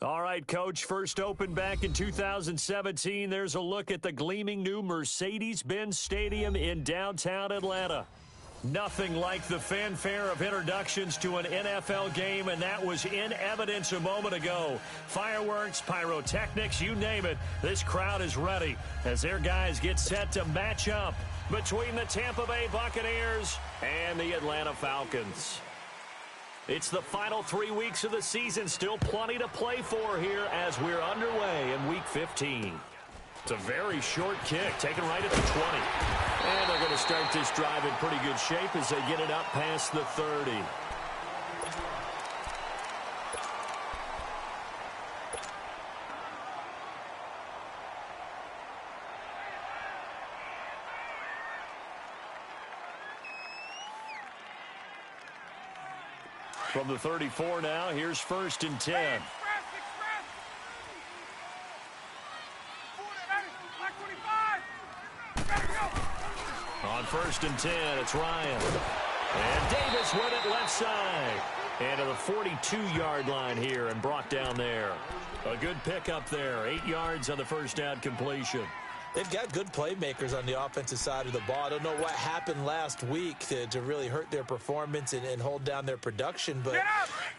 All right, Coach, first opened back in 2017. There's a look at the gleaming new Mercedes-Benz Stadium in downtown Atlanta. Nothing like the fanfare of introductions to an NFL game, and that was in evidence a moment ago. Fireworks, pyrotechnics, you name it. This crowd is ready as their guys get set to match up between the Tampa Bay Buccaneers and the Atlanta Falcons. It's the final 3 weeks of the season. Still plenty to play for here as we're underway in Week 15. It's a very short kick, taken right at the 20. And they're going to start this drive in pretty good shape as they get it up past the 30. From the 34 now, here's 1st and 10. On 1st and 10, it's Ryan. And Davis with it left side. And to the 42-yard line here and brought down there. A good pickup there. 8 yards on the first down completion. They've got good playmakers on the offensive side of the ball. I don't know what happened last week to really hurt their performance and hold down their production, but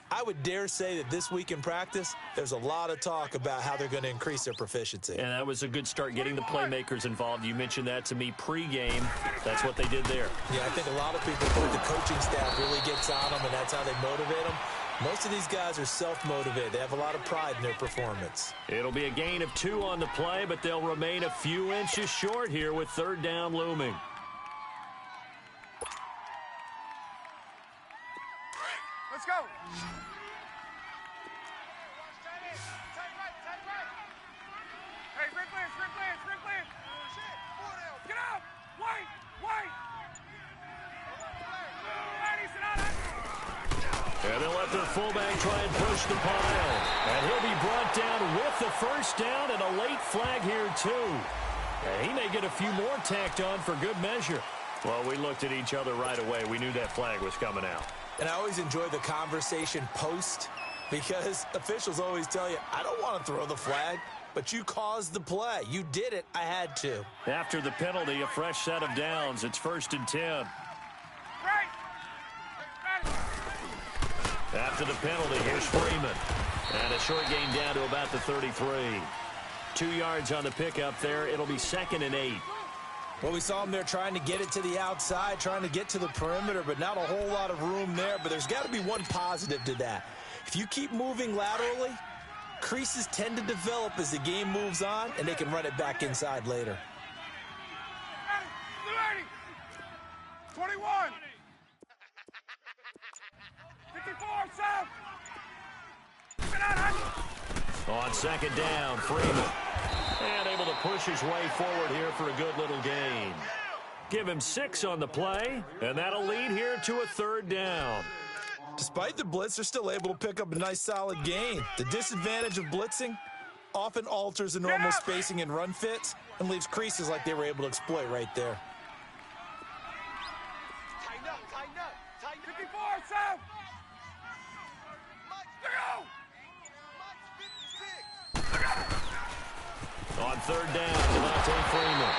I would dare say that this week in practice, there's a lot of talk about how they're going to increase their proficiency. And that was a good start, getting the playmakers involved. You mentioned that to me pregame. That's what they did there. Yeah, I think a lot of people think the coaching staff really gets on them, and that's how they motivate them. Most of these guys are self-motivated. They have a lot of pride in their performance. It'll be a gain of 2 on the play, but they'll remain a few inches short here with 3rd down looming. Let's go. Hey, Strickland. Get out. Wait. And they'll let their fullback try and push the pile. And he'll be brought down with the 1st down and a late flag here, too. And he may get a few more tacked on for good measure. Well, we looked at each other right away. We knew that flag was coming out. And I always enjoy the conversation post because officials always tell you, I don't want to throw the flag, but you caused the play. You did it. I had to. After the penalty, a fresh set of downs. It's 1st and 10. After the penalty, here's Freeman. And a short gain down to about the 33. 2 yards on the pickup there. It'll be 2nd and 8. Well, we saw him there trying to get it to the outside, trying to get to the perimeter, but not a whole lot of room there. But there's got to be one positive to that. If you keep moving laterally, creases tend to develop as the game moves on, and they can run it back inside later. 21. 54, south. On 2nd down, Freeman. And able to push his way forward here for a good little gain. Give him 6 on the play, and that'll lead here to a 3rd down. Despite the blitz, they're still able to pick up a nice solid gain. The disadvantage of blitzing often alters the normal spacing and run fits and leaves creases like they were able to exploit right there. 54, south. On 3rd down, Devontae Freeman.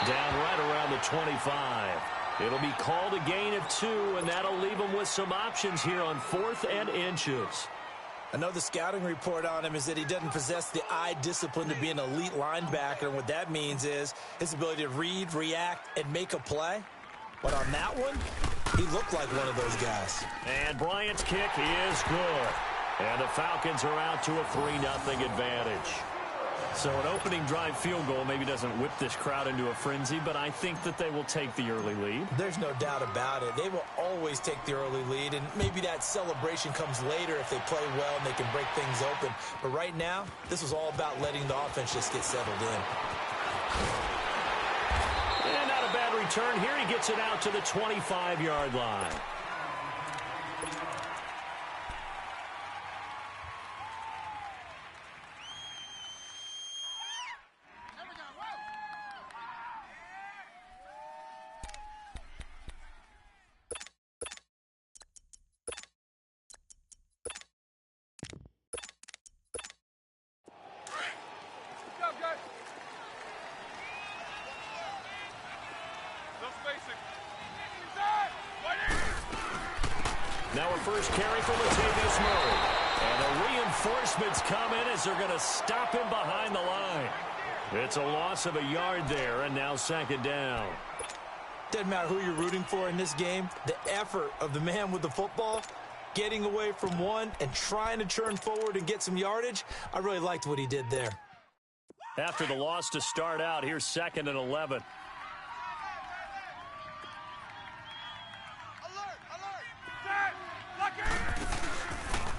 Down right around the 25. It'll be called a gain of 2, and that'll leave him with some options here on 4th and inches. I know the scouting report on him is that he doesn't possess the eye discipline to be an elite linebacker, and what that means is his ability to read, react, and make a play. But on that one, he looked like one of those guys. And Bryant's kick is good. And the Falcons are out to a 3-0 advantage. So an opening drive field goal maybe doesn't whip this crowd into a frenzy, but I think that they will take the early lead. There's no doubt about it. They will always take the early lead, and maybe that celebration comes later if they play well and they can break things open. But right now, this was all about letting the offense just get settled in. And not a bad return here. He gets it out to the 25-yard line. Now a first carry for Latavius Murray. And the reinforcements come in as they're going to stop him behind the line. It's a loss of a yard there, and now second down. Doesn't matter who you're rooting for in this game. The effort of the man with the football, getting away from one and trying to turn forward and get some yardage, I really liked what he did there. After the loss to start out, here's 2nd and 11.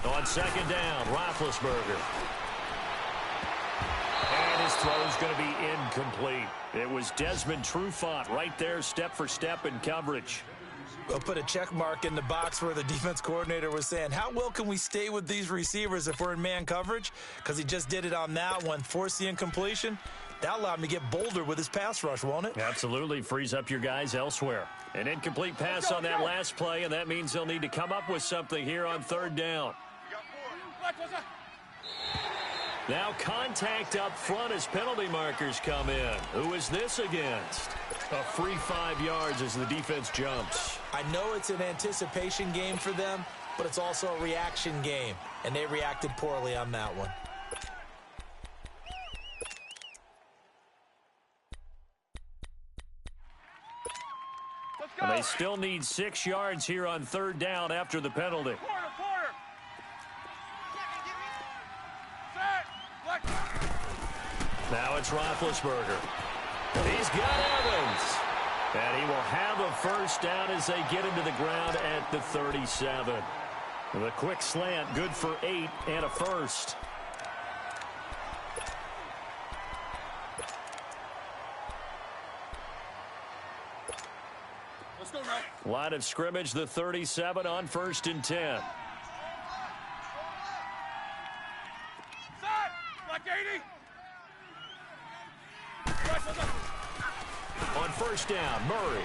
On second down, Roethlisberger. And his throw's going to be incomplete. It was Desmond Trufant right there, step for step in coverage. We'll put a check mark in the box where the defense coordinator was saying, how well can we stay with these receivers if we're in man coverage? Because he just did it on that one, forced the incompletion. That allowed him to get bolder with his pass rush, won't it? Absolutely. Frees up your guys elsewhere. An incomplete pass on that last play, and that means they'll need to come up with something here on 3rd down. Now contact up front as penalty markers come in. Who is this against? A free 5 yards as the defense jumps. I know it's an anticipation game for them, but it's also a reaction game, and they reacted poorly on that one. And they still need 6 yards here on 3rd down after the penalty. Now it's Roethlisberger. He's got Evans. And he will have a first down as they get him to the ground at the 37. The quick slant, good for 8 and a first. Let's go, Ralph. Line of scrimmage, the 37 on 1st and 10. Like 80. On 1st down, Murray.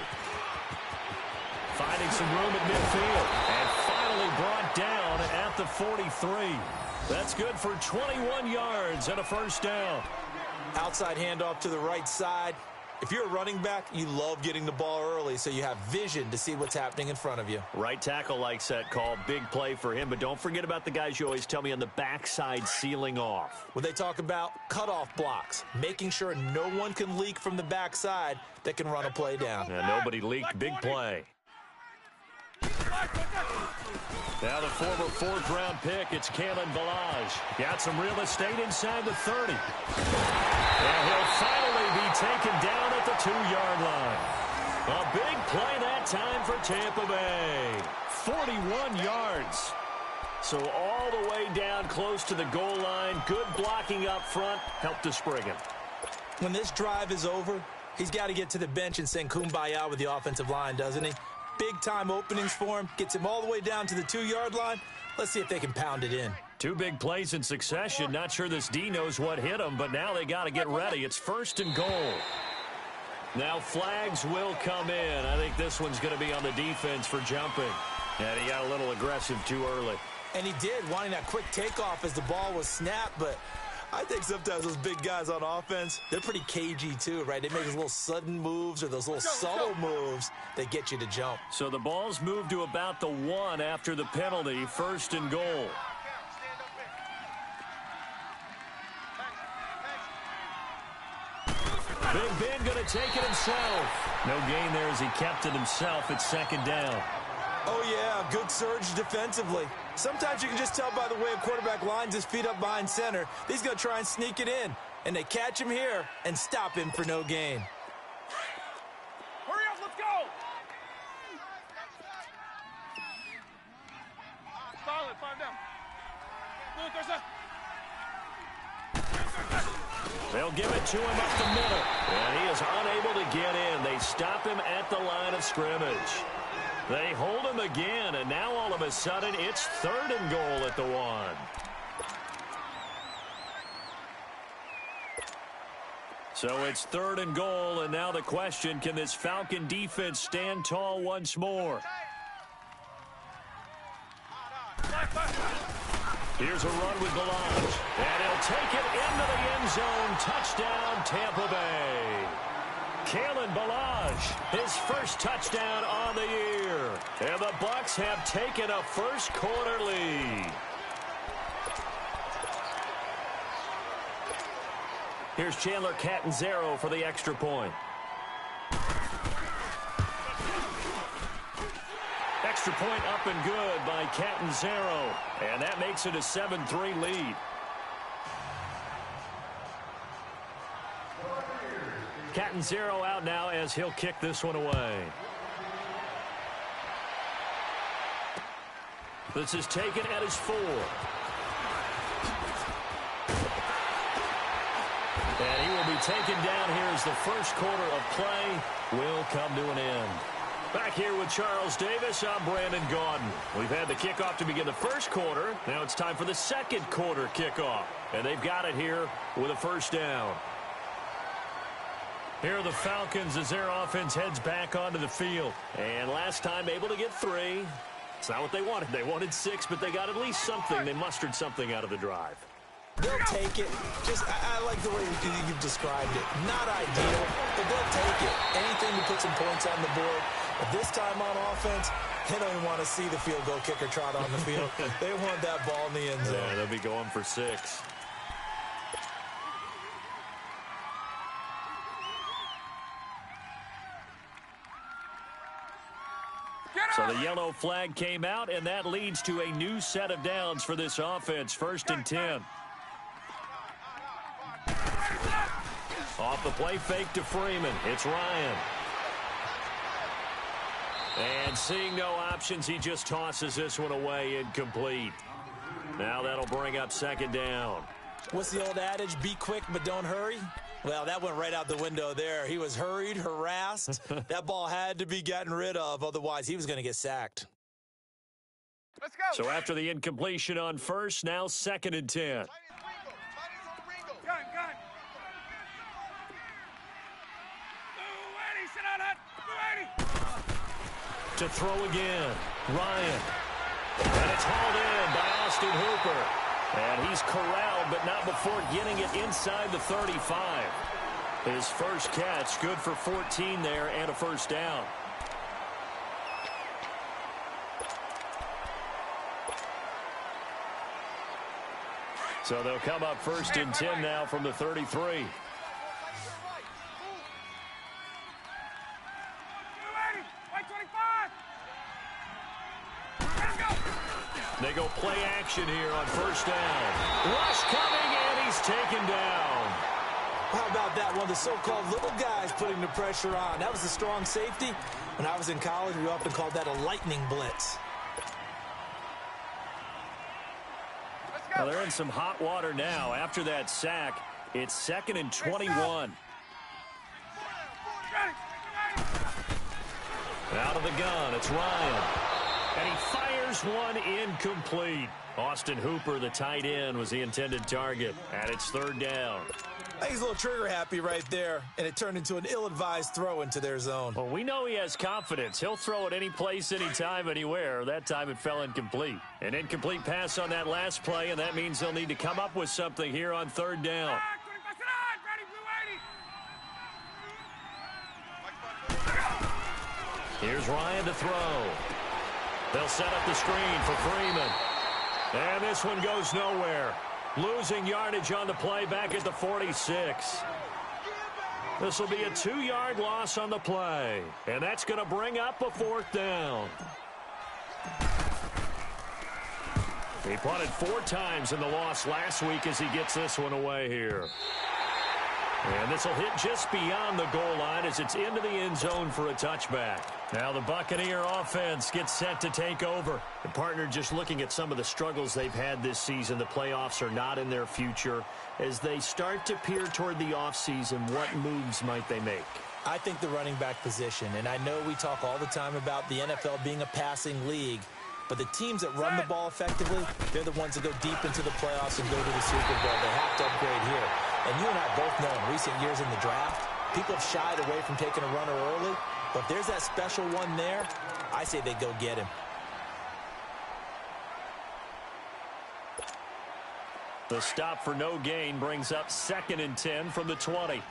Finding some room at midfield. And finally brought down at the 43. That's good for 21 yards and a first down. Outside handoff to the right side. If you're a running back, you love getting the ball early so you have vision to see what's happening in front of you. Right tackle likes that call. Big play for him. But don't forget about the guys you always tell me on the backside sealing off. When they talk about cutoff blocks, making sure no one can leak from the backside that can run a play down. And nobody leaked. Big play. Now the former 4th-round pick, it's Kalen Ballage. Got some real estate inside the 30. And he'll finally be taken down at the 2-yard line. A big play that time for Tampa Bay. 41 yards. So all the way down close to the goal line. Good blocking up front. Helped to spring him. When this drive is over, he's got to get to the bench and sing kumbaya with the offensive line, doesn't he? Big-time openings for him. Gets him all the way down to the 2-yard line. Let's see if they can pound it in. 2 big plays in succession. Not sure this D knows what hit him, but now they got to get ready. It's 1st and goal. Now flags will come in. I think this one's going to be on the defense for jumping. And he got a little aggressive too early. And he did, wanting that quick takeoff as the ball was snapped, but I think sometimes those big guys on offense, they're pretty cagey too, right? They make those little sudden moves or those little subtle moves that get you to jump. So the ball's moved to about the 1 after the penalty, 1st and goal. Big Ben going to take it himself. No gain there as he kept it himself at 2nd down. Oh, yeah, good surge defensively. Sometimes you can just tell by the way a quarterback lines his feet up behind center. He's going to try and sneak it in. And they catch him here and stop him for no gain. Hurry up, let's go. Solid, 5 down. Luke, there's a... They'll give it to him up the middle. And he is unable to get in. They stop him at the line of scrimmage. They hold him again, and now all of a sudden it's 3rd and goal at the 1. So it's 3rd and goal, and now the question, can this Falcon defense stand tall once more? Here's a run with Ballage, and he'll take it into the end zone. Touchdown, Tampa Bay. Kalen Ballage, his first touchdown on the year. And the Bucs have taken a first-quarter lead. Here's Chandler Catanzaro for the extra point. Extra point up and good by Catanzaro. And that makes it a 7-3 lead. Catanzaro out now as he'll kick this one away. This is taken at his 4. And he will be taken down here as the first quarter of play will come to an end. Back here with Charles Davis, I'm Brandon Gaudin. We've had the kickoff to begin the first quarter. Now it's time for the second quarter kickoff. And they've got it here with a first down. Here are the Falcons as their offense heads back onto the field. And last time able to get 3. It's not what they wanted. They wanted 6, but they got at least something. They mustered something out of the drive. They'll take it. I like the way you've described it. Not ideal, but they'll take it. Anything to put some points on the board. But this time on offense, they don't even want to see the field goal kicker trot on the field. They want that ball in the end zone. Yeah, they'll be going for 6. So the yellow flag came out, and that leads to a new set of downs for this offense. 1st and 10. Off the play fake to Freeman. It's Ryan. And seeing no options, he just tosses this one away, incomplete. Now that'll bring up 2nd down. What's the old adage? Be quick, but don't hurry. Well, that went right out the window there. He was hurried, harassed. That ball had to be gotten rid of, otherwise he was going to get sacked. Let's go. So after the incompletion on 1st, now 2nd and 10. Gun. To throw again, Ryan. And it's hauled in by Austin Hooper. And he's corralled, but not before getting it inside the 35. His first catch, good for 14 there and a first down. So they'll come up 1st and 10 now from the 33. They go play action here on 1st down. Rush coming, and he's taken down. How about that? One of the so-called little guys putting the pressure on. That was a strong safety. When I was in college, we often called that a lightning blitz. Well, they're in some hot water now. After that sack, it's 2nd and 21. Out of the gun, it's Ryan. And he fires one incomplete. Austin Hooper, the tight end, was the intended target. And it's 3rd down. I think he's a little trigger happy right there, and it turned into an ill-advised throw into their zone. Well, we know he has confidence. He'll throw it any place, anytime, anywhere. That time it fell incomplete. An incomplete pass on that last play, and that means they'll need to come up with something here on 3rd down. Here's Ryan to throw. They'll set up the screen for Freeman. And this one goes nowhere. Losing yardage on the play back at the 46. This will be a 2-yard loss on the play. And that's going to bring up a 4th down. He punted 4 times in the loss last week as he gets this one away here. And this will hit just beyond the goal line as it's into the end zone for a touchback. Now the Buccaneer offense gets set to take over. The partner just looking at some of the struggles they've had this season. The playoffs are not in their future. As they start to peer toward the offseason, what moves might they make? I think the running back position, and I know we talk all the time about the NFL being a passing league, but the teams that run the ball effectively, they're the ones that go deep into the playoffs and go to the Super Bowl. They have to upgrade here. And you and I both know in recent years in the draft, people have shied away from taking a runner early. But if there's that special one there, I say they go get him. The stop for no gain brings up 2nd and 10 from the 20.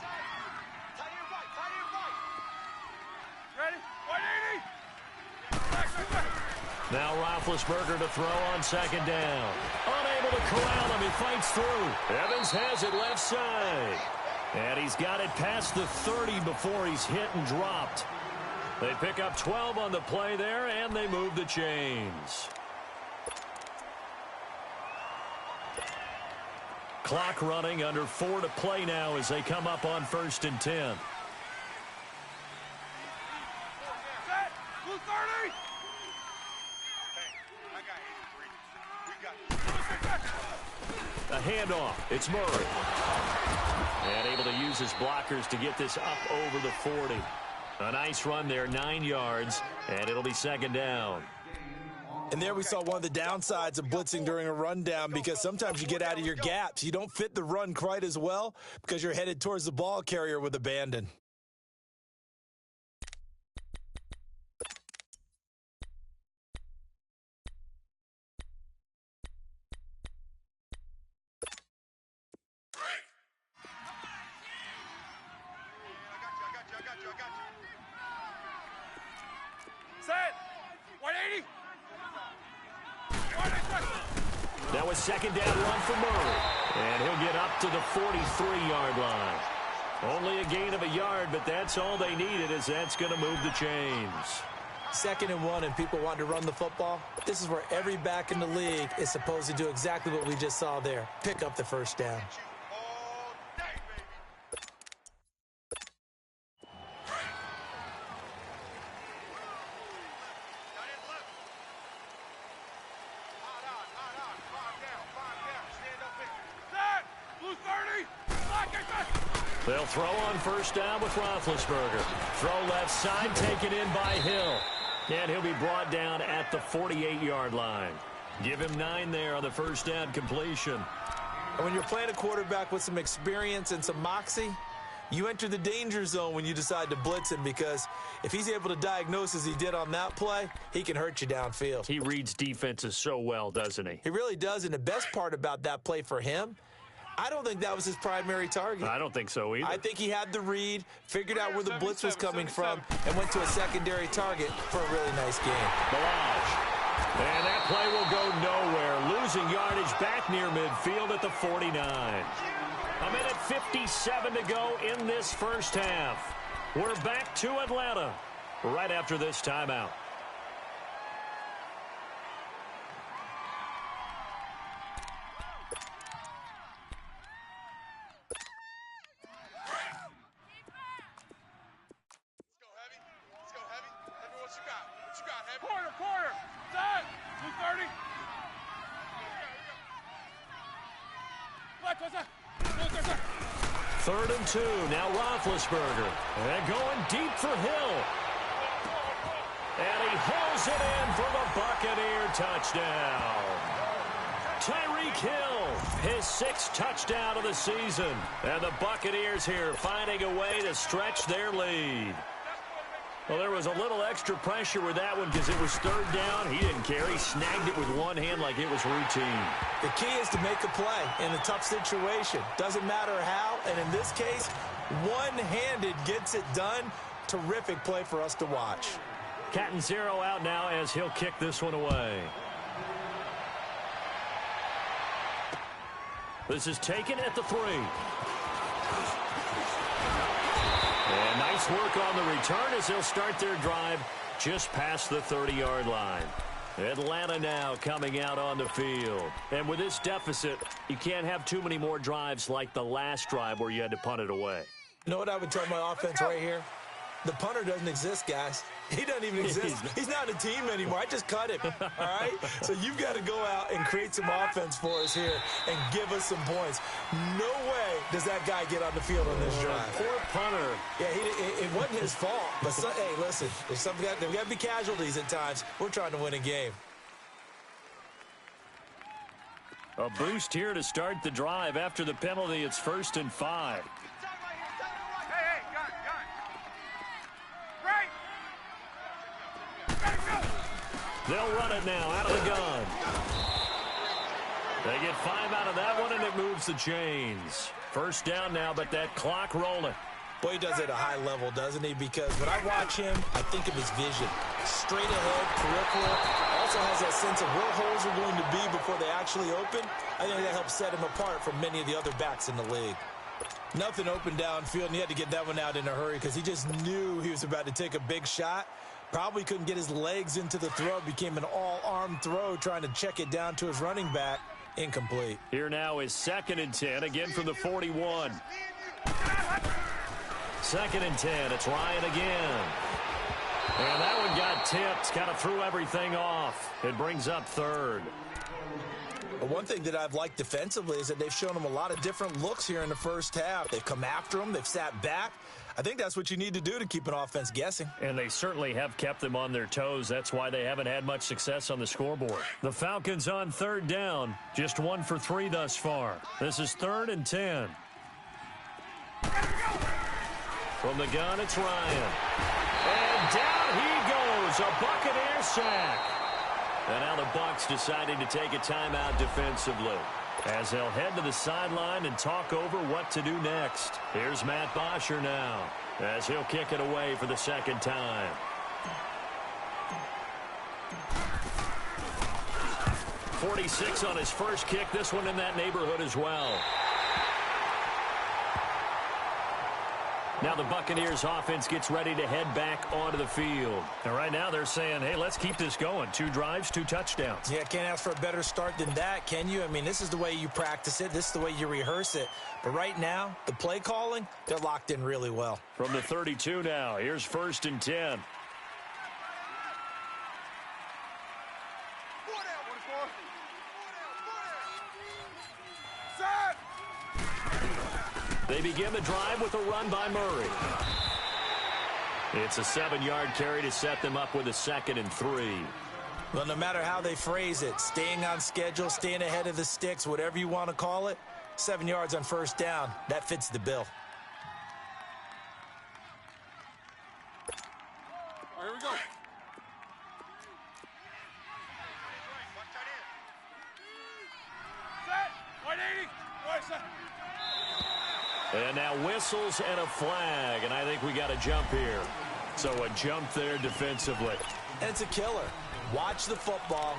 Now Roethlisberger to throw on second down. Unable to corral him. He fights through. Evans has it left side. And he's got it past the 30 before he's hit and dropped. They pick up 12 on the play there, and they move the chains. Clock running, under 4 to play now as they come up on 1st and 10. A handoff. It's Murray. And able to use his blockers to get this up over the 40. A nice run there, 9 yards, and it'll be second down. And there we saw one of the downsides of blitzing during a rundown, because sometimes you get out of your gaps. You don't fit the run quite as well because you're headed towards the ball carrier with abandon. Now a second down run for Murray. And he'll get up to the 43-yard line. Only a gain of a yard, but that's all they needed, as that's going to move the chains. 2nd and 1, and people want to run the football. This is where every back in the league is supposed to do exactly what we just saw there. Pick up the first down. They'll throw on 1st down with Roethlisberger. Throw left side, taken in by Hill. And he'll be brought down at the 48-yard line. Give him 9 there on the 1st down completion. And when you're playing a quarterback with some experience and some moxie, you enter the danger zone when you decide to blitz him, because if he's able to diagnose as he did on that play, he can hurt you downfield. He reads defenses so well, doesn't he? He really does, and the best part about that play for him, I don't think that was his primary target. I don't think so either. I think he had the read, figured out where the blitz was coming from, and went to a secondary target for a really nice game. Barrage. And that play will go nowhere. Losing yardage back near midfield at the 49. A minute 57 to go in this first half. We're back to Atlanta right after this timeout. Third and 2. Now Roethlisberger. And going deep for Hill. And he hauls it in for the Buccaneer touchdown. Tyreek Hill, his 6th touchdown of the season. And the Buccaneers here finding a way to stretch their lead. Well, there was a little extra pressure with that one because it was 3rd down. He didn't care. He snagged it with one hand like it was routine. The key is to make a play in a tough situation. Doesn't matter how, and in this case, one-handed gets it done. Terrific play for us to watch. Catanzaro out now as he'll kick this one away. This is taken at the 3. And nice work on the return as they'll start their drive just past the 30-yard line. Atlanta now coming out on the field. And with this deficit, you can't have too many more drives like the last drive where you had to punt it away. You know what I would tell my offense right here? The punter doesn't exist, guys. He doesn't even exist. He's not a team anymore. I just cut him, all right? So you've got to go out and create some offense for us here and give us some points. No way does that guy get on the field on this drive. Poor punter. Yeah, it wasn't his fault. But, hey, listen, there's got to be casualties at times. We're trying to win a game. A boost here to start the drive. After the penalty, it's 1st and 5. They'll run it now out of the gun. They get 5 out of that one, and it moves the chains. 1st down now, but that clock rolling. Boy, he does it at a high level, doesn't he? Because when I watch him, I think of his vision. Straight ahead, peripheral. Also also has that sense of where holes are going to be before they actually open. I think that helps set him apart from many of the other backs in the league. Nothing open downfield, and he had to get that one out in a hurry because he just knew he was about to take a big shot. Probably couldn't get his legs into the throw. Became an all-arm throw trying to check it down to his running back. Incomplete. Here now is 2nd and 10, again from the 41. 2nd and 10, it's Ryan again. And that one got tipped, kind of threw everything off. It brings up 3rd. But one thing that I've liked defensively is that they've shown him a lot of different looks here in the first half. They've come after him. They've sat back. I think that's what you need to do to keep an offense guessing. And they certainly have kept them on their toes. That's why they haven't had much success on the scoreboard. The Falcons on 3rd down. Just 1 for 3 thus far. This is 3rd and 10. From the gun, it's Ryan. And down he goes. A Buccaneer sack. And now the Bucs deciding to take a timeout defensively, as they'll head to the sideline and talk over what to do next. Here's Matt Bosher now, as he'll kick it away for the 2nd time. .46 on his first kick. This one in that neighborhood as well. Now the Buccaneers offense gets ready to head back onto the field. And right now they're saying, hey, let's keep this going. 2 drives, 2 touchdowns. Yeah, can't ask for a better start than that, can you? I mean, this is the way you practice it. This is the way you rehearse it. But right now, the play calling, they're locked in really well. From the 32 now, here's 1st and 10. They begin the drive with a run by Murray. It's a 7-yard carry to set them up with a 2nd and 3. Well, no matter how they phrase it, staying on schedule, staying ahead of the sticks, whatever you want to call it, 7 yards on 1st down, that fits the bill. All right, here we go. Set. 180. All right, set. And now whistles and a flag, and I think we got a jump here. So a jump there defensively. And it's a killer. Watch the football.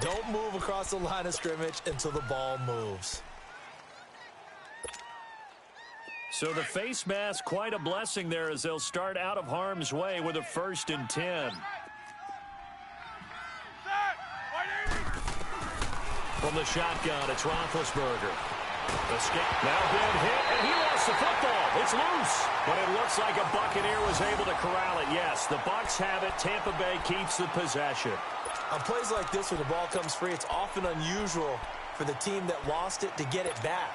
Don't move across the line of scrimmage until the ball moves. So the face mask, quite a blessing there as they'll start out of harm's way with a 1st and 10. From the shotgun, it's Roethlisberger. Escape. Now been hit, and he lost the football. It's loose, but it looks like a Buccaneer was able to corral it. Yes, the Bucs have it. Tampa Bay keeps the possession. On plays like this where the ball comes free, it's often unusual for the team that lost it to get it back,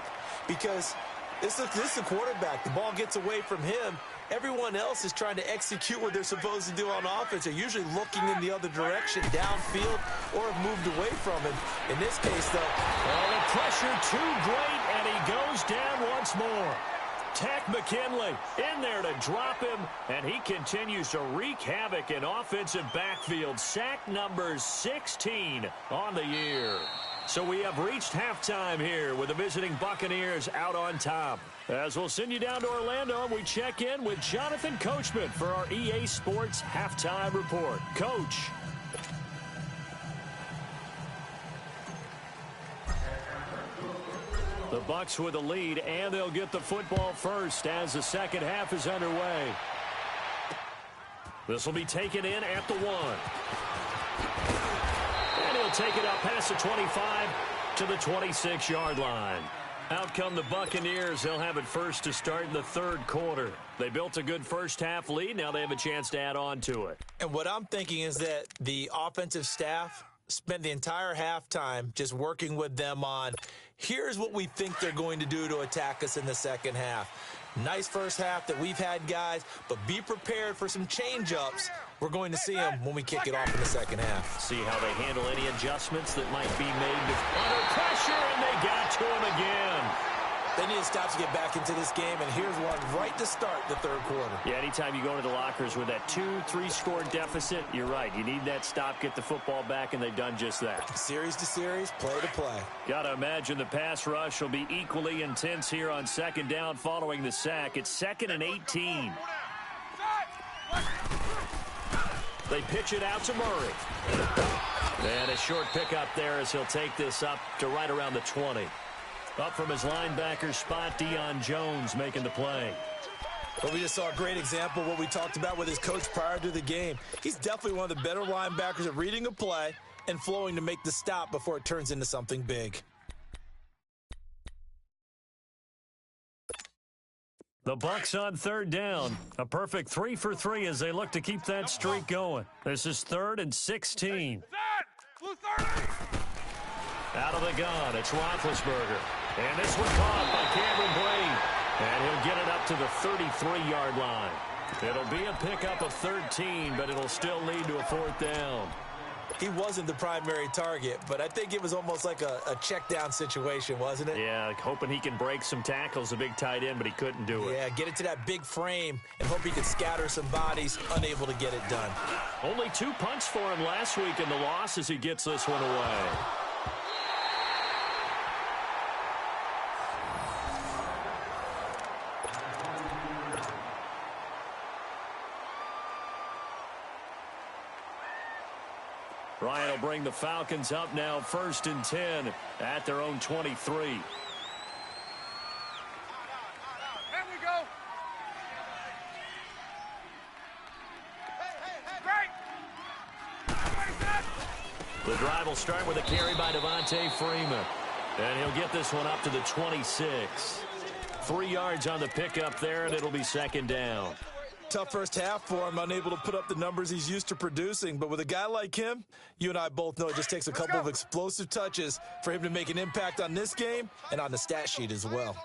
because this is the quarterback. The ball gets away from him. Everyone else is trying to execute what they're supposed to do on offense. They're usually looking in the other direction, downfield, or have moved away from him. In this case, though, the pressure too great, and he goes down once more. Tack McKinley in there to drop him, and he continues to wreak havoc in offensive backfield. Sack number 16 on the year. So we have reached halftime here with the visiting Buccaneers out on top. As we'll send you down to Orlando, we check in with Jonathan Coachman for our EA Sports Halftime Report. Coach. The Bucs with a lead, and they'll get the football first as the 2nd half is underway. This will be taken in at the 1. And he'll take it up past the 25 to the 26-yard line. Out come the Buccaneers. They'll have it first to start in the 3rd quarter. They built a good first-half lead. Now they have a chance to add on to it. And what I'm thinking is that the offensive staff spent the entire halftime just working with them on, here's what we think they're going to do to attack us in the 2nd half. Nice first half that we've had, guys, but be prepared for some change-ups. We're going to see them when we kick it off in the 2nd half. See how they handle any adjustments that might be made under pressure, and they got to him again. They need to stop to get back into this game, and here's one right to start the 3rd quarter. Yeah, anytime you go into the lockers with that 2-3 score deficit, you're right. You need that stop, get the football back, and they've done just that. Series to series, play to play. Got to imagine the pass rush will be equally intense here on 2nd down following the sack. It's 2nd and 18. They pitch it out to Murray. And a short pickup there as he'll take this up to right around the 20. Up from his linebacker spot, Deion Jones making the play. Well, we just saw a great example of what we talked about with his coach prior to the game. He's definitely one of the better linebackers at reading a play and flowing to make the stop before it turns into something big. The Bucs on third down. A perfect 3 for 3 as they look to keep that streak going. This is 3rd and 16. Out of the gun, it's Roethlisberger. And this one caught by Cameron Brate. And he'll get it up to the 33-yard line. It'll be a pickup of 13, but it'll still lead to a 4th down. He wasn't the primary target, but I think it was almost like a check down situation, wasn't it? Yeah, hoping he can break some tackles, a big tight end, but he couldn't do it. Yeah, get it to that big frame and hope he could scatter some bodies, unable to get it done. Only 2 punts for him last week in the loss as he gets this one away. Ryan will bring the Falcons up now 1st and 10 at their own 23. There we go. The drive will start with a carry by Devontae Freeman. And he'll get this one up to the 26. 3 yards on the pickup there, and it'll be 2nd down. Tough first half for him, unable to put up the numbers he's used to producing. But with a guy like him, you and I both know it just takes a couple of explosive touches for him to make an impact on this game and on the stat sheet as well.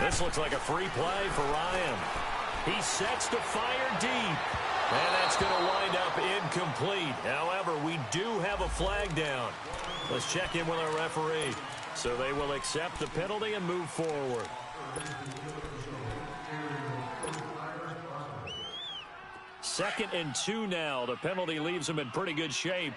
This looks like a free play for Ryan. He sets to fire deep. And that's going to wind up incomplete. However, we do have a flag down. Let's check in with our referee. So they will accept the penalty and move forward. 2nd and 2 now. The penalty leaves him in pretty good shape.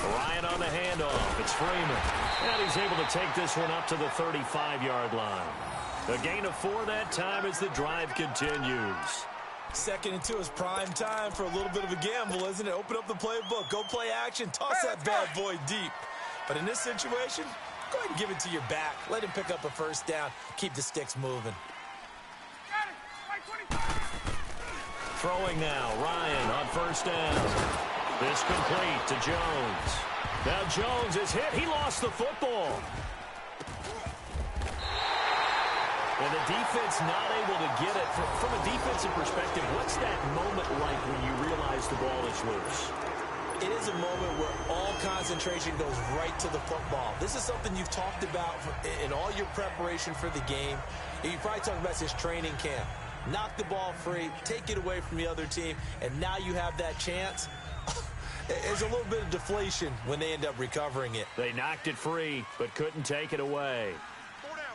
Ryan on the handoff. It's Freeman. And he's able to take this one up to the 35-yard line. A gain of 4 that time as the drive continues. 2nd and 2 is prime time for a little bit of a gamble, isn't it? Open up the playbook, go play action, toss that bad boy deep. But in this situation, go ahead and give it to your back. Let him pick up a 1st down, keep the sticks moving. Throwing now, Ryan on 1st down. This complete to Jones. Now Jones is hit. He lost the football. And the defense not able to get it. From a defensive perspective, what's that moment like when you realize the ball is loose? It is a moment where all concentration goes right to the football. This is something you've talked about in all your preparation for the game. You probably talked about since training camp. Knock the ball free, take it away from the other team, and now you have that chance. There's a little bit of deflation when they end up recovering it. They knocked it free, but couldn't take it away. 4 down.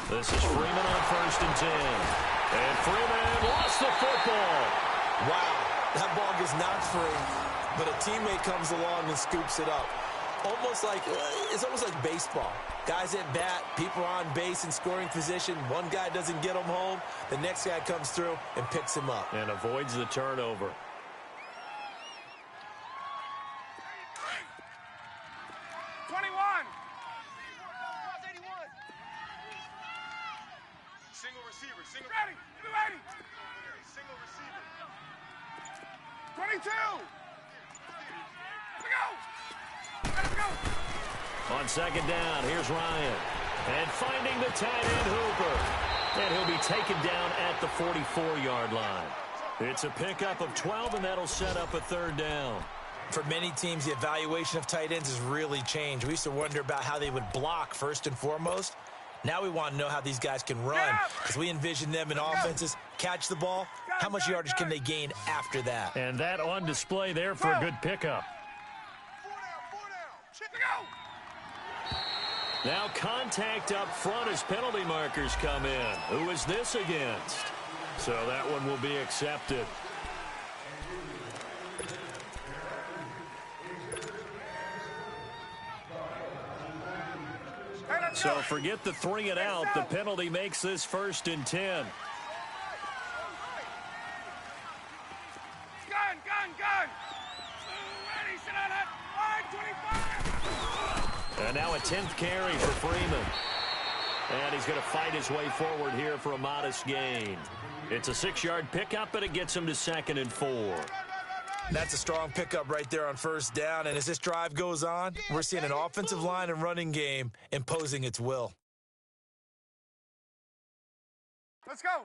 This is Freeman on 1st and 10. And Freeman lost the football. Wow, that ball gets knocked free, but a teammate comes along and scoops it up. It's almost like baseball. Guys at bat, people are on base in scoring position. One guy doesn't get him home. The next guy comes through and picks him up. And avoids the turnover. Single receiver. Ready. Single receiver. 22. Let's go. On 2nd down, here's Ryan. And finding the tight end Hooper. And he'll be taken down at the 44-yard line. It's a pickup of 12, and that'll set up a 3rd down. For many teams, the evaluation of tight ends has really changed. We used to wonder about how they would block first and foremost. Now we want to know how these guys can run, because we envision them in offenses, catch the ball. How much yardage can they gain after that? And that on display there for a good pickup. 4 down. Now contact up front as penalty markers come in. Who is this against? So that one will be accepted. So forget the 3 and out. The penalty makes this 1st and 10. Gun. Ready, sit on it. 25. And now a 10th carry for Freeman. And he's going to fight his way forward here for a modest gain. It's a 6-yard pickup, and it gets him to 2nd and 4. That's a strong pickup right there on 1st down. And as this drive goes on, we're seeing an offensive line and running game imposing its will. Let's go.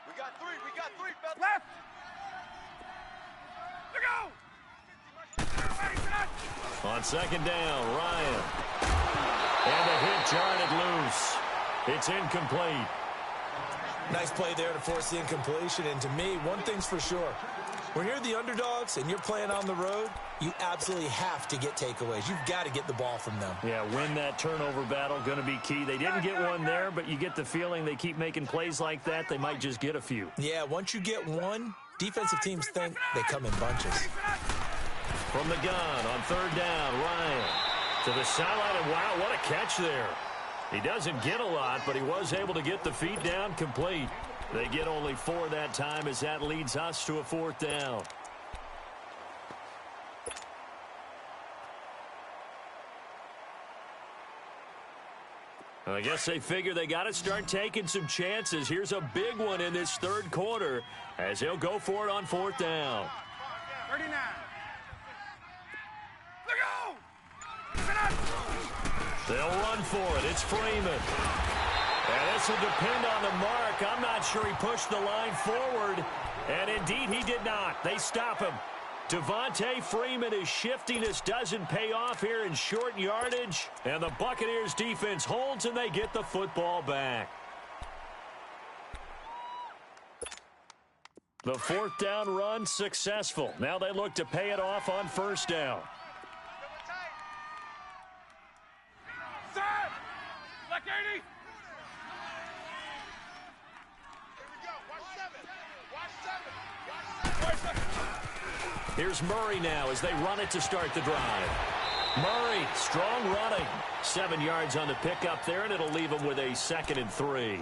We got three. Left. Let's go. On 2nd down, Ryan. And the hit jarred it loose. It's incomplete. Nice play there to force the incompletion. And to me, one thing's for sure. When you're the underdogs and you're playing on the road, you absolutely have to get takeaways. You've got to get the ball from them. Yeah, win that turnover battle, going to be key. They didn't get one there, but you get the feeling they keep making plays like that, they might just get a few. Yeah, once you get one, defensive teams think they come in bunches. From the gun on 3rd down, Ryan to the sideline, and wow, what a catch there. He doesn't get a lot, but he was able to get the feet down complete. They get only 4 that time as that leads us to a 4th down. I guess they figure they got to start taking some chances. Here's a big one in this 3rd quarter as he'll go for it on 4th down. 39. They'll run for it. It's Freeman. And this will depend on the mark. I'm not sure he pushed the line forward. And indeed, he did not. They stop him. Devontae Freeman is shifting. This doesn't pay off here in short yardage. And the Buccaneers defense holds, and they get the football back. The 4th down run successful. Now they look to pay it off on 1st down. Here's Murray now as they run it to start the drive. Murray, strong running. 7 yards on the pickup there, and it'll leave him with a 2nd and 3.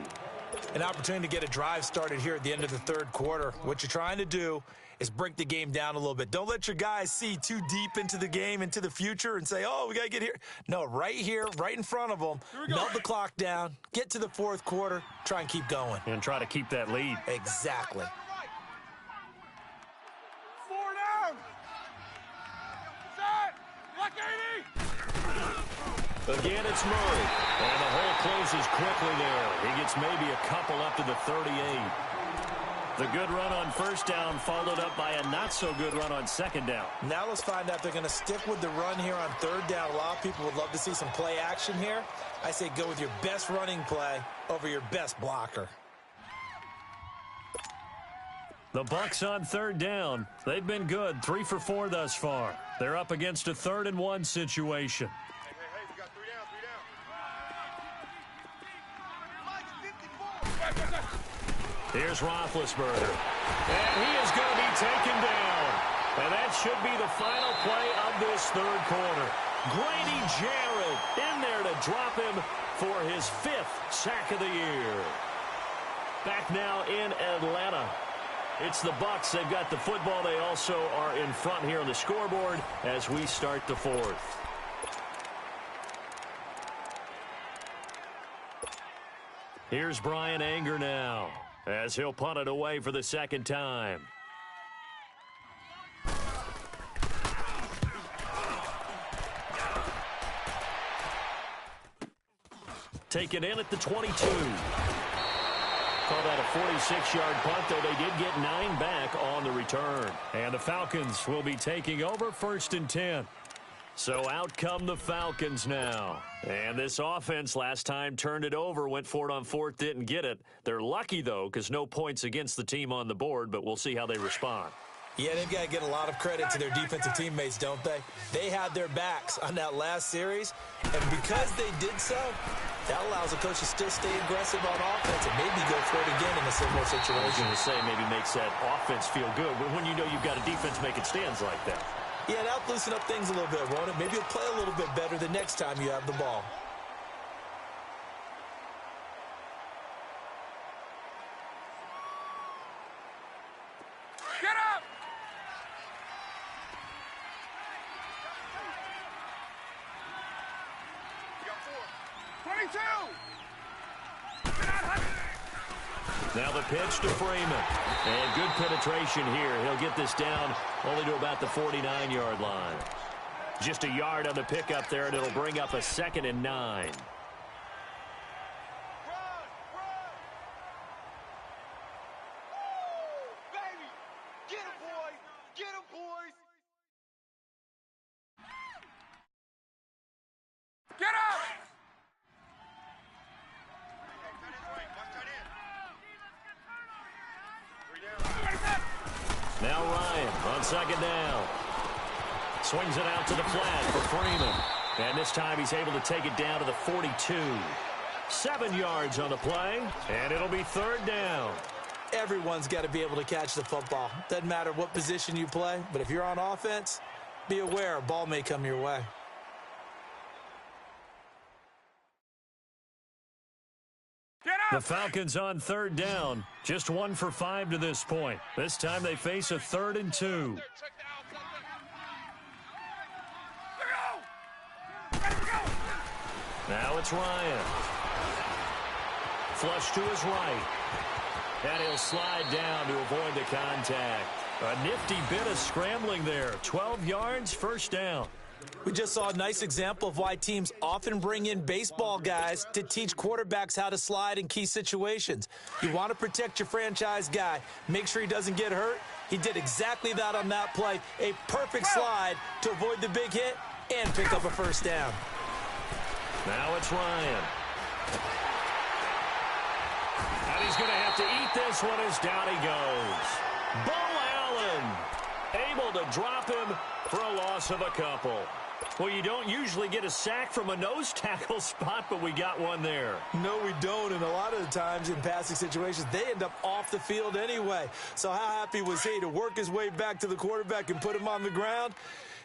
An opportunity to get a drive started here at the end of the 3rd quarter. What you're trying to do is break the game down a little bit. Don't let your guys see too deep into the game, into the future, and say, oh, we got to get here. No, right here, right in front of them, melt the clock down, get to the 4th quarter, try and keep going. And try to keep that lead. Exactly. Again, it's Murray. And the hole closes quickly there. He gets maybe a couple up to the 38. The good run on 1st down followed up by a not-so-good run on 2nd down. Now let's find out if they're going to stick with the run here on 3rd down. A lot of people would love to see some play action here. I say go with your best running play over your best blocker. The Bucs on 3rd down. They've been good, 3 for 4 thus far. They're up against a 3rd and 1 situation. We got 3 down. Here's Roethlisberger. And he is going to be taken down. And that should be the final play of this 3rd quarter. Grady Jarrett in there to drop him for his 5th sack of the year. Back now in Atlanta. It's the Bucs. They've got the football. They also are in front here on the scoreboard as we start the 4th. Here's Brian Anger now as he'll punt it away for the 2nd time. Taken in at the 22. Call that a 46-yard punt, though they did get 9 back on the return. And the Falcons will be taking over 1st and 10. So out come the Falcons now. And this offense last time turned it over, went for it on 4th, didn't get it. They're lucky, though, because no points against the team on the board, but we'll see how they respond. Yeah, they've got to get a lot of credit to their defensive teammates, don't they? They had their backs on that last series, and because they did so, that allows the coach to still stay aggressive on offense and maybe go for it again in a similar situation. I was going to say maybe makes that offense feel good when you know you've got a defense making stands like that. Yeah, that'll loosen up things a little bit, won't it? Maybe you'll play a little bit better the next time you have the ball. Get up! You got 4. 22! Get out, Hudson! Now the pitch to Freeman. And good penetration here. He'll get this down only to about the 49-yard line. Just a yard on the pickup there, and it'll bring up a 2nd and 9. Now Ryan on 2nd down. Swings it out to the flat for Freeman. And this time he's able to take it down to the 42. 7 yards on the play, and it'll be 3rd down. Everyone's got to be able to catch the football. Doesn't matter what position you play, but if you're on offense, be aware a ball may come your way. The Falcons on 3rd down. Just 1 for 5 to this point. This time they face a 3rd and 2. Now it's Ryan. Flush to his right. And he'll slide down to avoid the contact. A nifty bit of scrambling there. 12 yards, 1st down. We just saw a nice example of why teams often bring in baseball guys to teach quarterbacks how to slide in key situations. You want to protect your franchise guy. Make sure he doesn't get hurt. He did exactly that on that play. A perfect slide to avoid the big hit and pick up a 1st down. Now it's Ryan. And he's going to have to eat this one as down he goes. Bo Allen able to drop him for a loss of a couple. Well, you don't usually get a sack from a nose tackle spot, but we got one there. No, we don't, and a lot of the times in passing situations, they end up off the field anyway. So how happy was he to work his way back to the quarterback and put him on the ground?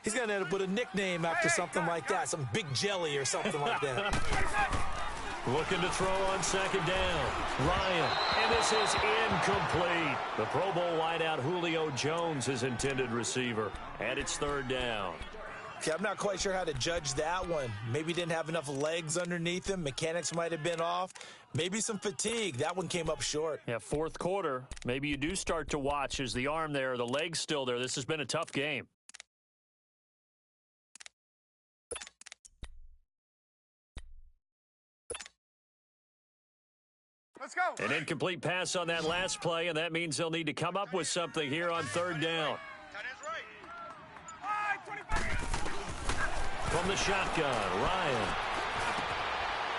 He's going to end up with a nickname after something like that, some Big Jelly or something like that. Looking to throw on 2nd down. Ryan, and this is incomplete. The Pro Bowl wideout Julio Jones, his intended receiver, and it's 3rd down. Yeah, I'm not quite sure how to judge that one. Maybe didn't have enough legs underneath him. Mechanics might have been off. Maybe some fatigue. That one came up short. Yeah, 4th quarter. Maybe you do start to watch. Is the arm there, the leg's still there? This has been a tough game. Let's go. An incomplete pass on that last play, and that means they'll need to come up with something here on 3rd down. From the shotgun, Ryan.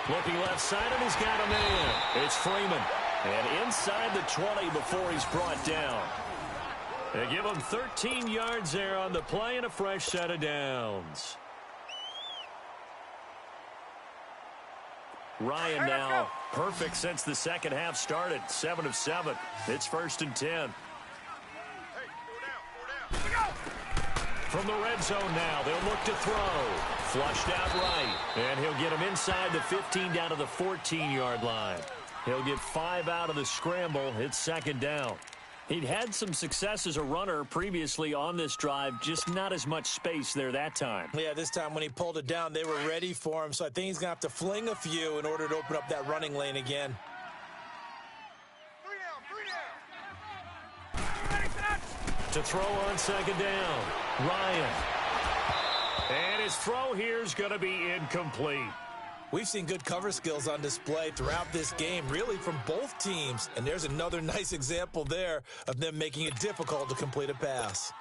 Looking left side, and he's got a man. It's Freeman. And inside the 20 before he's brought down. They give him 13 yards there on the play and a fresh set of downs. Ryan now perfect since the 2nd half started. 7 of 7. It's 1st and 10. From the red zone now, they'll look to throw. Flushed out right. And he'll get him inside the 15 down to the 14-yard line. He'll get 5 out of the scramble. It's 2nd down. He'd had some success as a runner previously on this drive, just not as much space there that time. Yeah, this time when he pulled it down, they were ready for him. So I think he's going to have to fling a few in order to open up that running lane again. 3 down. To throw on 2nd down, Ryan. And his throw here is going to be incomplete. We've seen good cover skills on display throughout this game, really from both teams. And there's another nice example there of them making it difficult to complete a pass.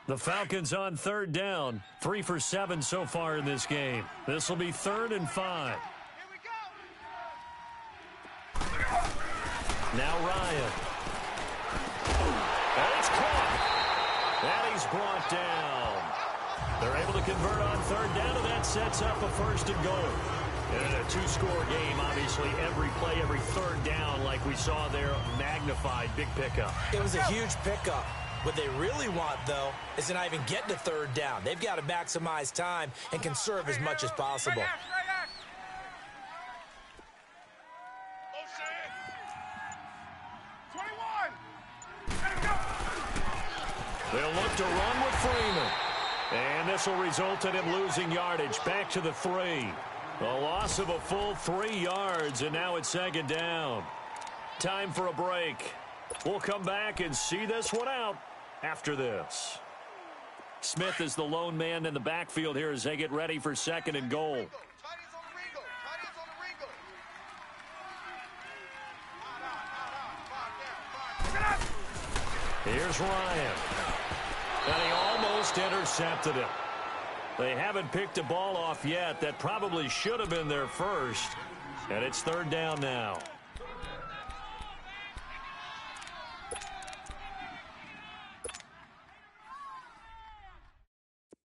The Falcons on third down. 3 for 7 so far in this game. This will be 3rd and 5. Now Ryan. And it's caught. And he's brought down. They're able to convert on third down, and that sets up a 1st and goal. And in a 2-score game, obviously, every play, every third down, like we saw there, magnified, big pickup. It was a huge pickup. What they really want, though, is to not even get to third down. They've got to maximize time and conserve as much as possible. They'll look to run with Freeman. And this will result in him losing yardage. Back to the 3. A loss of a full 3 yards, and now it's 2nd down. Time for a break. We'll come back and see this one out after this. Smith is the lone man in the backfield here as they get ready for 2nd and goal. Here's Ryan. And he almost intercepted it. They haven't picked a ball off yet. That probably should have been their first. And it's 3rd down now.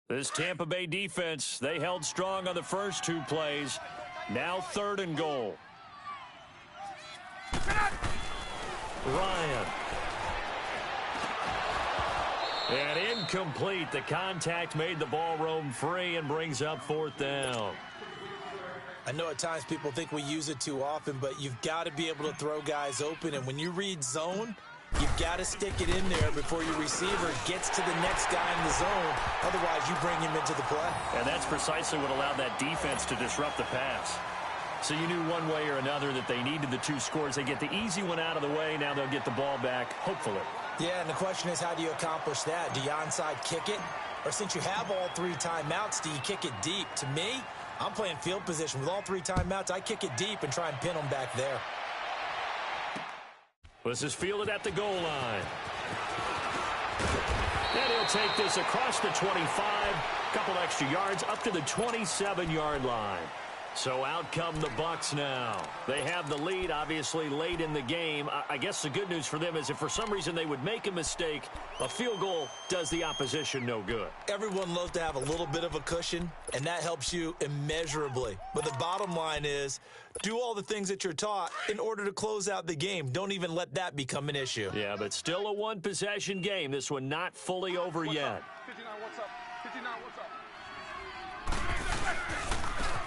This Tampa Bay defense, they held strong on the first 2 plays. Now 3rd and goal. Ryan. And incomplete. The contact made the ball roam free and brings up 4th down. I know at times people think we use it too often, but you've got to be able to throw guys open. And when you read zone, you've got to stick it in there before your receiver gets to the next guy in the zone. Otherwise, you bring him into the play. And that's precisely what allowed that defense to disrupt the pass. So you knew one way or another that they needed the 2 scores. They get the easy one out of the way. Now they'll get the ball back, hopefully. Yeah, and the question is, how do you accomplish that? Do you onside kick it? Or since you have all 3 timeouts, do you kick it deep? To me, I'm playing field position. With all 3 timeouts, I kick it deep and try and pin them back there. This is fielded at the goal line. And he'll take this across the 25. Couple extra yards up to the 27-yard line. So out come the Bucs now. They have the lead, obviously, late in the game. I guess the good news for them is if for some reason they would make a mistake, a field goal does the opposition no good. Everyone loves to have a little bit of a cushion, and that helps you immeasurably. But the bottom line is, do all the things that you're taught in order to close out the game. Don't even let that become an issue. Yeah, but still a one-possession game. This one not fully over yet. 59, what's up? 59, what's up?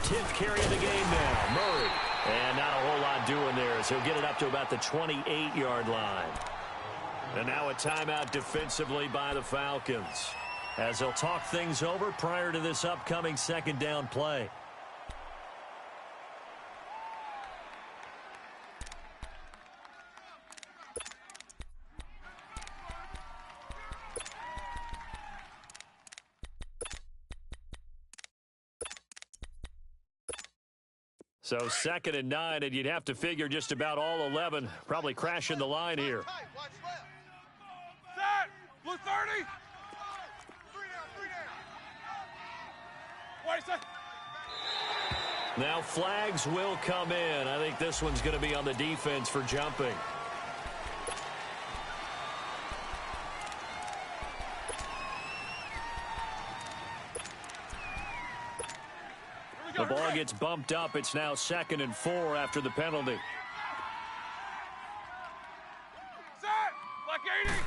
10th carry of the game now, Murray. And not a whole lot doing there as he'll get it up to about the 28-yard line. And now a timeout defensively by the Falcons as they'll talk things over prior to this upcoming 2nd down play. So 2nd and 9, and you'd have to figure just about all 11 probably crashing the line here. Set! Blue 30! 3 down, 3 down. Wait a second. Now flags will come in. I think this one's going to be on the defense for jumping. The ball gets bumped up. It's now 2nd and 4 after the penalty. Set! Like 80!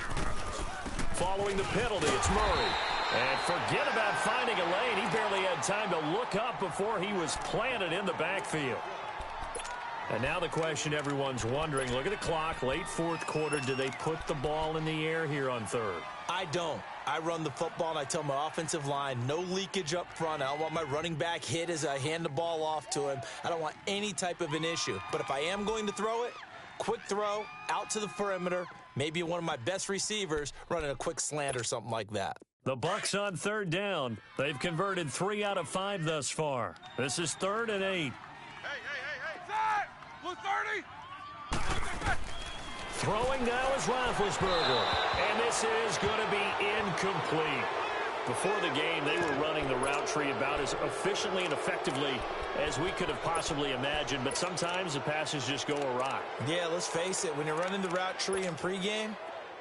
Following the penalty, it's Murray. And forget about finding a lane. He barely had time to look up before he was planted in the backfield. And now the question everyone's wondering, look at the clock, late 4th quarter. Do they put the ball in the air here on 3rd? I don't. I run the football, and I tell my offensive line, no leakage up front. I don't want my running back hit as I hand the ball off to him. I don't want any type of an issue. But if I am going to throw it, quick throw, out to the perimeter, maybe one of my best receivers running a quick slant or something like that. The Bucs on 3rd down. They've converted 3 out of 5 thus far. This is 3rd and 8. Hey! Set! Blue 30! Throwing now is Roethlisberger. And this is going to be incomplete. Before the game, they were running the route tree about as efficiently and effectively as we could have possibly imagined, but sometimes the passes just go awry. Yeah, let's face it, when you're running the route tree in pregame,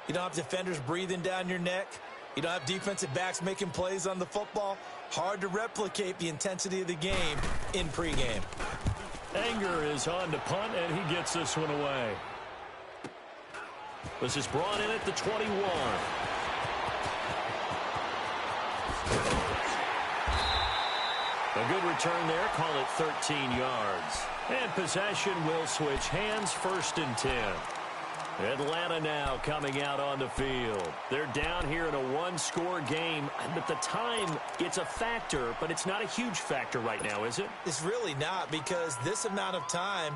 you don't have defenders breathing down your neck. You don't have defensive backs making plays on the football. Hard to replicate the intensity of the game in pregame. Anger is on to punt, and he gets this one away. This is brought in at the 21. A good return there. Call it 13 yards. And possession will switch hands, 1st and 10. Atlanta now coming out on the field. They're down here in a one-score game. At the time, it's a factor, but it's not a huge factor right now, is it? It's really not, because this amount of time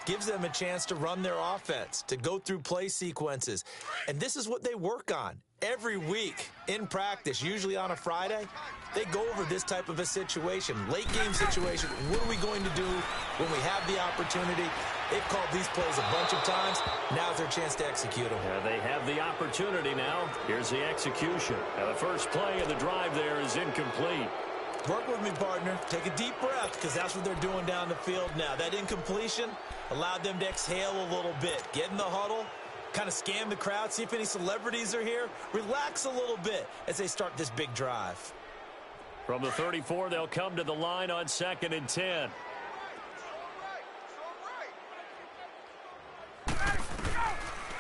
gives them a chance to run their offense, to go through play sequences. And this is what they work on every week in practice, usually on a Friday. They go over this type of a situation, late game situation. What are we going to do when we have the opportunity? They've called these plays a bunch of times. Now's their chance to execute them. Yeah, they have the opportunity now. Here's the execution. Now the first play of the drive there is incomplete. Work with me, partner. Take a deep breath, because that's what they're doing down the field now. That incompletion allowed them to exhale a little bit. Get in the huddle, kind of scan the crowd, see if any celebrities are here. Relax a little bit as they start this big drive. From the 34, they'll come to the line on 2nd and 10.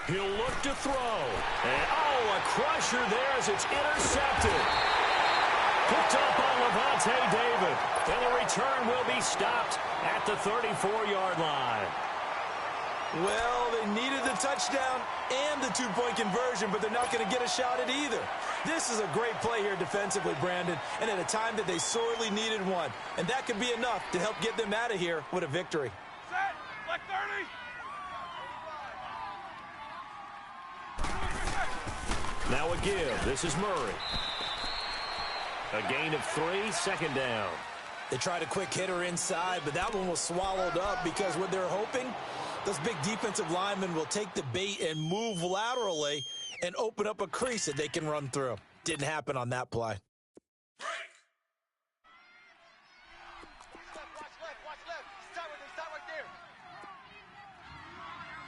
He'll look to throw. And, a crusher there as it's intercepted. Picked up on Levante David. And the return will be stopped at the 34-yard line. Well, they needed the touchdown and the two-point conversion, but they're not going to get a shot at either. This is a great play here defensively, Brandon, and at a time that they sorely needed one. And that could be enough to help get them out of here with a victory. Set. Black 30. Now a give. This is Murray. A gain of 3, 2nd down. They tried a quick hitter inside, but that one was swallowed up because what they're hoping, those big defensive linemen will take the bait and move laterally and open up a crease that they can run through. Didn't happen on that play. Watch left. Start right there.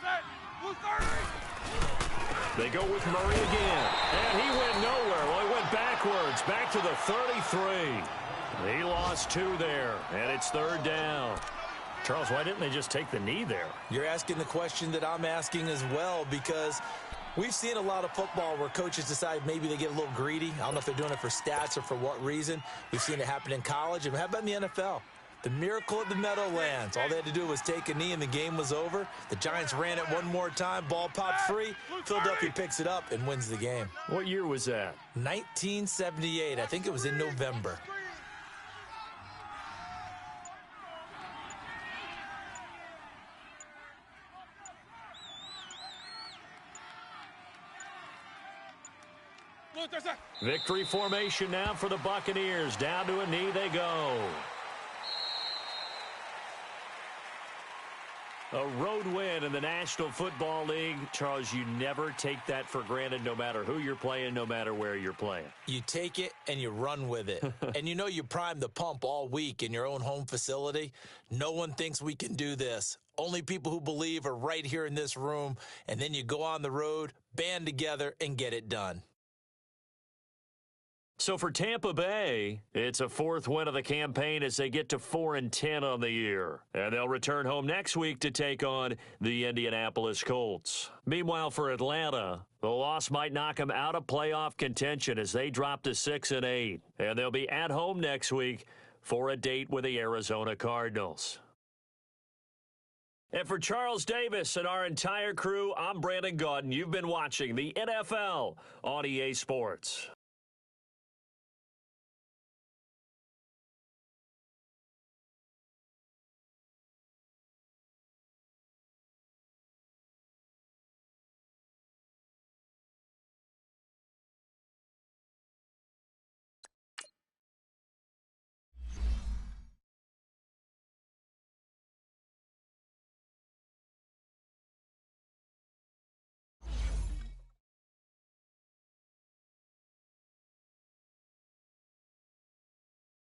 Set. Blue 30. They go with Murray again. And he went nowhere. Well, he went backwards. Back to the 33. He lost 2 there. And it's 3rd down. Charles, why didn't they just take the knee there? You're asking the question that I'm asking as well, because we've seen a lot of football where coaches decide maybe they get a little greedy. I don't know if they're doing it for stats or for what reason. We've seen it happen in college. And how about in the NFL? The miracle of the Meadowlands. All they had to do was take a knee and the game was over. The Giants ran it one more time. Ball popped free. Philadelphia picks it up and wins the game. What year was that? 1978. I think it was in November. Victory formation now for the Buccaneers. Down to a knee they go. A road win in the National Football League. Charles, you never take that for granted no matter who you're playing, no matter where you're playing. You take it and you run with it. And you know you prime the pump all week in your own home facility. No one thinks we can do this. Only people who believe are right here in this room. And then you go on the road, band together, and get it done. So for Tampa Bay, it's a 4th win of the campaign as they get to 4-10 on the year. And they'll return home next week to take on the Indianapolis Colts. Meanwhile, for Atlanta, the loss might knock them out of playoff contention as they drop to 6-8. And they'll be at home next week for a date with the Arizona Cardinals. And for Charles Davis and our entire crew, I'm Brandon Gaudin. You've been watching the NFL on EA Sports.